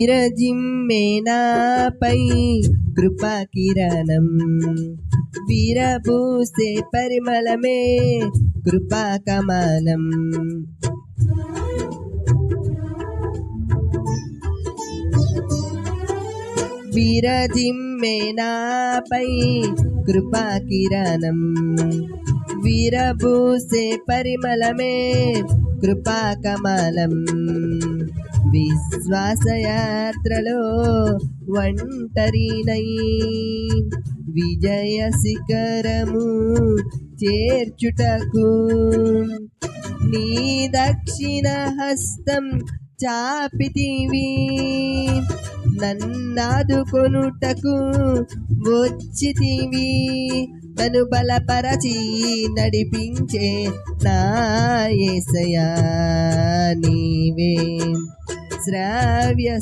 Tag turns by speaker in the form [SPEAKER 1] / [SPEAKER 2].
[SPEAKER 1] విరజిమ్మేనాపై కృపాకిరణం విరబూసే పరిమళమే కృపాకమలం. విరజిమ్మేనాపై కృపాకిరణం విరబూసే పరిమళమే కృపాకమలం. విశ్వాసయాత్రలో ఒంటరినై విజయ శిఖరము చేర్చుటకు నీ దక్షిణ హస్తం చాపితివి. నన్నాదుకొనుటకు వచ్చితివి. నన్ను బలపరచి నడిపించే నా యేసయ్యా నీవే. శ్రావ్య